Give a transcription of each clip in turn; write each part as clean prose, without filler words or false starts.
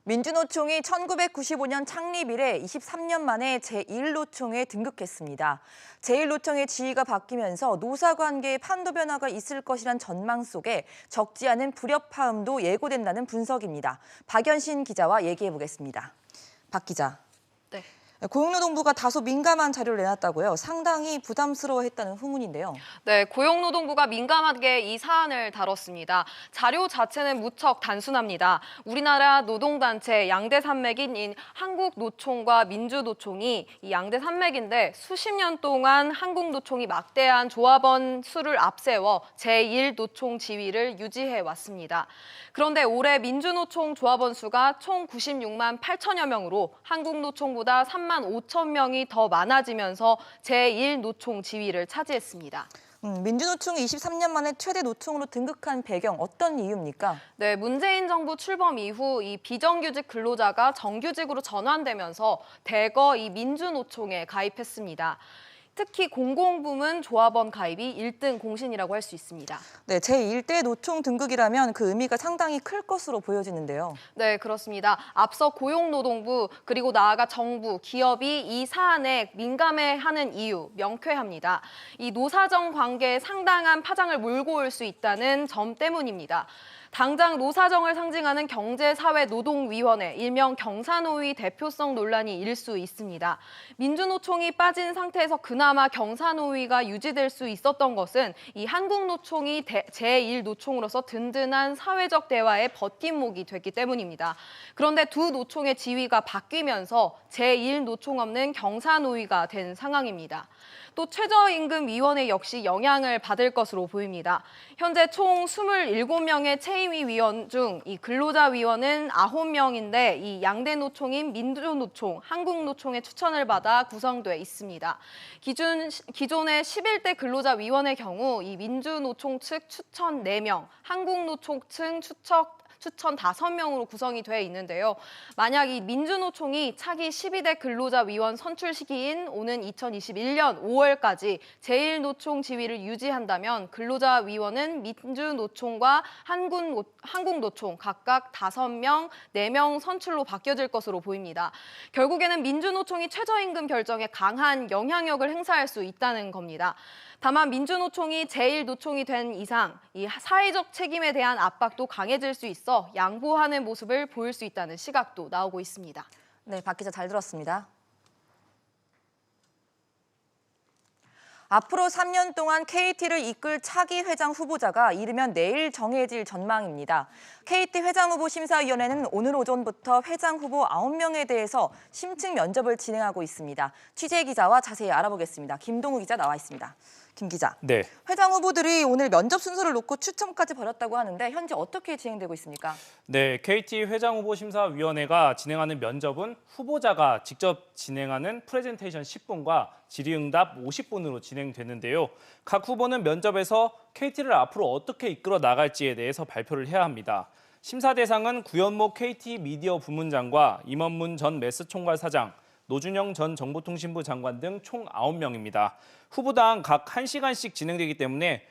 민주노총이 1995년 창립 이래 23년 만에 제1노총에 등극했습니다. 제1노총의 지위가 바뀌면서 노사관계의 판도 변화가 있을 것이란 전망 속에 적지 않은 불협화음도 예고된다는 분석입니다. 박연신 기자와 얘기해보겠습니다. 박 기자. 네. 고용노동부가 다소 민감한 자료를 내놨다고요. 상당히 부담스러워했다는 후문인데요. 네, 고용노동부가 민감하게 이 사안을 다뤘습니다. 자료 자체는 무척 단순합니다. 우리나라 노동단체 양대 산맥인 한국노총과 민주노총이 이 양대 산맥인데 수십 년 동안 한국노총이 막대한 조합원 수를 앞세워 제1노총 지위를 유지해 왔습니다. 그런데 올해 민주노총 조합원 수가 총 96만 8천여 명으로 한국노총보다 3만 5천 명이 더 많아지면서 제1노총 지위를 차지했습니다. 민주노총이 23년 만에 최대 노총으로 등극한 배경 어떤 이유입니까? 네, 문재인 정부 출범 이후 이 비정규직 근로자가 정규직으로 전환되면서 대거 이 민주노총에 가입했습니다. 특히 공공부문 조합원 가입이 1등 공신이라고 할 수 있습니다. 네, 제1대 노총 등극이라면 그 의미가 상당히 클 것으로 보여지는데요. 네, 그렇습니다. 앞서 고용노동부 그리고 나아가 정부, 기업이 이 사안에 민감해하는 이유 명쾌합니다. 이 노사정 관계에 상당한 파장을 몰고 올 수 있다는 점 때문입니다. 당장 노사정을 상징하는 경제사회노동위원회, 일명 경사노위 대표성 논란이 일 수 있습니다. 민주노총이 빠진 상태에서 그나마 경사노위가 유지될 수 있었던 것은 이 한국노총이 제1노총으로서 든든한 사회적 대화의 버팀목이 됐기 때문입니다. 그런데 두 노총의 지위가 바뀌면서 제1노총 없는 경사노위가 된 상황입니다. 또 최저임금위원회 역시 영향을 받을 것으로 보입니다. 현재 총 27명의 최임위 위원 중 이 근로자위원은 9명인데 이 양대 노총인 민주노총, 한국노총의 추천을 받아 구성돼 있습니다. 기존의 11대 근로자위원의 경우 이 민주노총 측 추천 4명, 한국노총 측 추천 5명으로 구성이 돼 있는데요. 만약 이 민주노총이 차기 12대 근로자위원 선출 시기인 오는 2021년 5월까지 제1노총 지위를 유지한다면 근로자위원은 민주노총과 한국노총 각각 5명, 4명 선출로 바뀌어질 것으로 보입니다. 결국에는 민주노총이 최저임금 결정에 강한 영향력을 행사할 수 있다는 겁니다. 다만 민주노총이 제1노총이 된 이상 이 사회적 책임에 대한 압박도 강해질 수 있어 양보하는 모습을 보일 수 있다는 시각도 나오고 있습니다. 네, 박 기자 잘 들었습니다. 앞으로 3년 동안 KT를 이끌 차기 회장 후보자가 이르면 내일 정해질 전망입니다. KT 회장 후보 심사위원회는 오늘 오전부터 회장 후보 9명에 대해서 심층 면접을 진행하고 있습니다. 취재 기자와 자세히 알아보겠습니다. 김동우 기자 나와 있습니다. 김 기자. 네. 회장 후보들이 오늘 면접 순서를 놓고 추첨까지 벌였다고 하는데 현재 어떻게 진행되고 있습니까? 네, KT 회장 후보 심사위원회가 진행하는 면접은 후보자가 직접 진행하는 프레젠테이션 10분과 질의응답 50분으로 진행되는데요. 각 후보는 면접에서 KT를 앞으로 어떻게 이끌어 나갈지에 대해서 발표를 해야 합니다. 심사 대상은 구현목 KT 미디어 부문장과 임원문 전 매스총괄 사장, 노준영 전 정보통신부 장관 등 총 9명입니다. 후보당 각 1시간씩 진행되기 때문에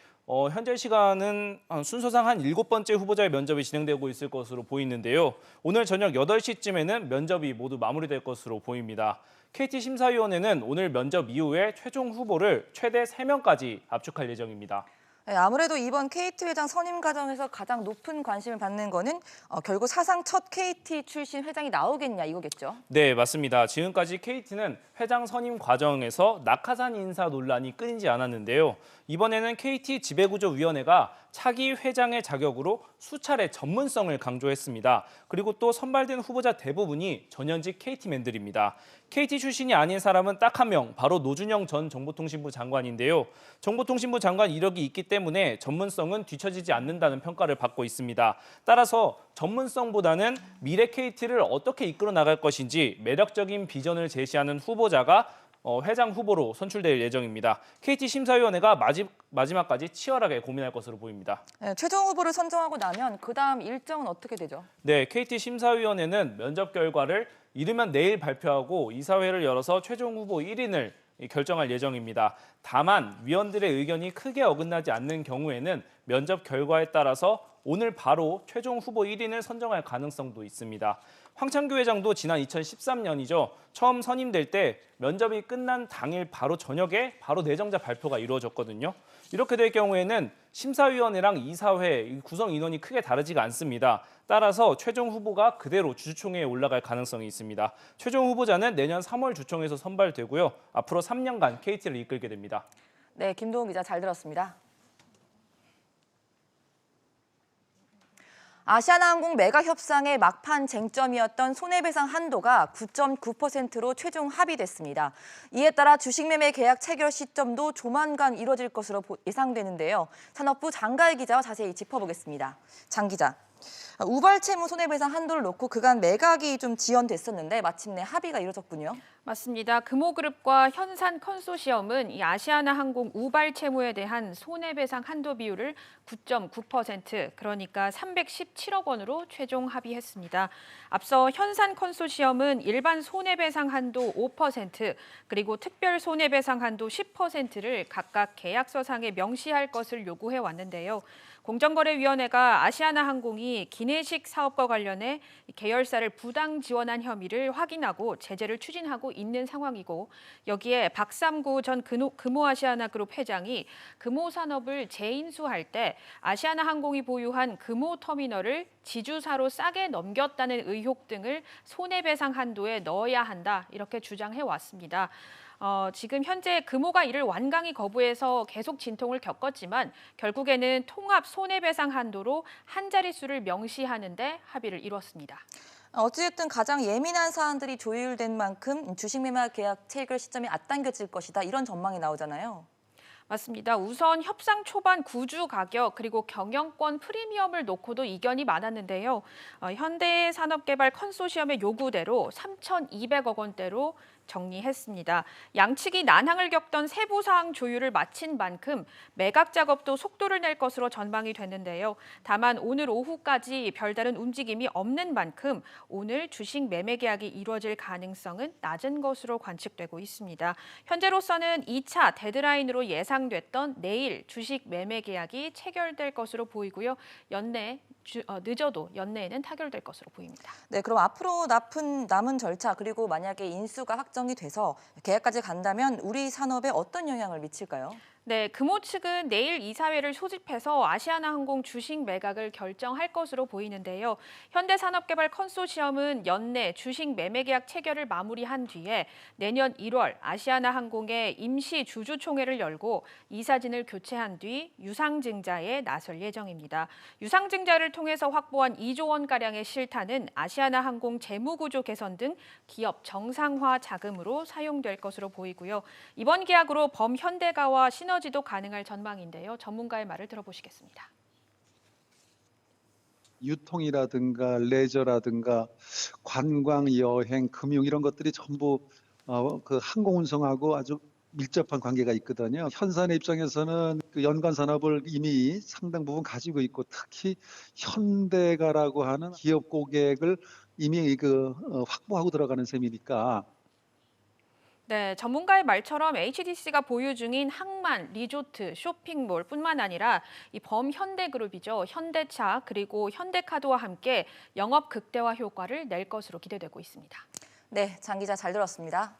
현재 시간은 순서상 한 7번째 후보자의 면접이 진행되고 있을 것으로 보이는데요. 오늘 저녁 8시쯤에는 면접이 모두 마무리될 것으로 보입니다. KT 심사위원회는 오늘 면접 이후에 최종 후보를 최대 3명까지 압축할 예정입니다. 네, 아무래도 이번 KT 회장 선임 과정에서 가장 높은 관심을 받는 거는 결국 사상 첫 KT 출신 회장이 나오겠냐 이거겠죠? 네, 맞습니다. 지금까지 KT는 회장 선임 과정에서 낙하산 인사 논란이 끊이지 않았는데요. 이번에는 KT 지배구조위원회가 차기 회장의 자격으로 수차례 전문성을 강조했습니다. 그리고 또 선발된 후보자 대부분이 전현직 KT맨들입니다. KT 출신이 아닌 사람은 딱 한 명, 바로 노준영 전 정보통신부 장관인데요. 정보통신부 장관 이력이 있기 때문에 전문성은 뒤처지지 않는다는 평가를 받고 있습니다. 따라서 전문성보다는 미래 KT를 어떻게 이끌어 나갈 것인지 매력적인 비전을 제시하는 후보자가 회장 후보로 선출될 예정입니다. KT 심사위원회가 마지막까지 치열하게 고민할 것으로 보입니다. 네, 최종 후보를 선정하고 나면 그다음 일정은 어떻게 되죠? 네, KT 심사위원회는 면접 결과를 이르면 내일 발표하고 이사회를 열어서 최종 후보 1인을 결정할 예정입니다. 다만 위원들의 의견이 크게 어긋나지 않는 경우에는 면접 결과에 따라서 오늘 바로 최종 후보 1인을 선정할 가능성도 있습니다. 황창규 회장도 지난 2013년이죠. 처음 선임될 때 면접이 끝난 당일 바로 저녁에 바로 내정자 발표가 이루어졌거든요. 이렇게 될 경우에는 심사위원회랑 이사회 구성 인원이 크게 다르지가 않습니다. 따라서 최종 후보가 그대로 주주총회에 올라갈 가능성이 있습니다. 최종 후보자는 내년 3월 주총에서 선발되고요. 앞으로 3년간 KT를 이끌게 됩니다. 네, 김도훈 기자 잘 들었습니다. 아시아나항공 매각 협상의 막판 쟁점이었던 손해배상 한도가 9.9%로 최종 합의됐습니다. 이에 따라 주식 매매 계약 체결 시점도 조만간 이뤄질 것으로 예상되는데요. 산업부 장가희 기자와 자세히 짚어보겠습니다. 장 기자, 우발 채무 손해배상 한도를 놓고 그간 매각이 좀 지연됐었는데 마침내 합의가 이뤄졌군요. 맞습니다. 금호그룹과 현산 컨소시엄은 이 아시아나항공 우발 채무에 대한 손해배상 한도 비율을 9.9%, 그러니까 317억 원으로 최종 합의했습니다. 앞서 현산 컨소시엄은 일반 손해배상 한도 5%, 그리고 특별 손해배상 한도 10%를 각각 계약서상에 명시할 것을 요구해 왔는데요. 공정거래위원회가 아시아나항공이 기내식 사업과 관련해 계열사를 부당 지원한 혐의를 확인하고 제재를 추진하고 있는 상황이고, 여기에 박삼구 전 금호아시아나그룹 회장이 금호산업을 재인수할 때 아시아나항공이 보유한 금호터미널을 지주사로 싸게 넘겼다는 의혹 등을 손해배상 한도에 넣어야 한다, 이렇게 주장해 왔습니다. 지금 현재 금호가 이를 완강히 거부해서 계속 진통을 겪었지만 결국에는 통합 손해배상 한도로 한 자릿수를 명시하는 데 합의를 이뤘습니다. 어찌됐든 가장 예민한 사안들이 조율된 만큼 주식 매매 계약 체결 시점이 앞당겨질 것이다, 이런 전망이 나오잖아요. 맞습니다. 우선 협상 초반 구주 가격 그리고 경영권 프리미엄을 놓고도 이견이 많았는데요. 현대산업개발 컨소시엄의 요구대로 3,200억 원대로 정리했습니다. 양측이 난항을 겪던 세부 사항 조율을 마친 만큼 매각 작업도 속도를 낼 것으로 전망이 됐는데요. 다만 오늘 오후까지 별다른 움직임이 없는 만큼 오늘 주식 매매 계약이 이루어질 가능성은 낮은 것으로 관측되고 있습니다. 현재로서는 2차 데드라인으로 예상됐던 내일 주식 매매 계약이 체결될 것으로 보이고요. 늦어도 연내에는 타결될 것으로 보입니다. 네, 그럼 앞으로 남은 절차, 그리고 만약에 인수가 확정이 돼서 계약까지 간다면 우리 산업에 어떤 영향을 미칠까요? 네, 금호 측은 내일 이사회를 소집해서 아시아나항공 주식 매각을 결정할 것으로 보이는데요. 현대산업개발 컨소시엄은 연내 주식 매매 계약 체결을 마무리한 뒤에 내년 1월 아시아나항공의 임시 주주총회를 열고 이사진을 교체한 뒤 유상증자에 나설 예정입니다. 유상증자를 통해서 확보한 2조 원가량의 실타는 아시아나항공 재무구조 개선 등 기업 정상화 자금으로 사용될 것으로 보이고요. 이번 계약으로 범현대가와 시너지도 가능할 전망인데요. 전문가의 말을 들어보시겠습니다. 유통이라든가 레저라든가 관광, 여행, 금융 이런 것들이 전부 그 항공운송하고 아주 밀접한 관계가 있거든요. 현산의 입장에서는 그 연관 산업을 이미 상당 부분 가지고 있고, 특히 현대가라고 하는 기업 고객을 이미 확보하고 들어가는 셈이니까. 네, 전문가의 말처럼 HDC가 보유 중인 항만, 리조트, 쇼핑몰뿐만 아니라 이 범현대그룹이죠. 현대차 그리고 현대카드와 함께 영업 극대화 효과를 낼 것으로 기대되고 있습니다. 네, 장 기자 잘 들었습니다.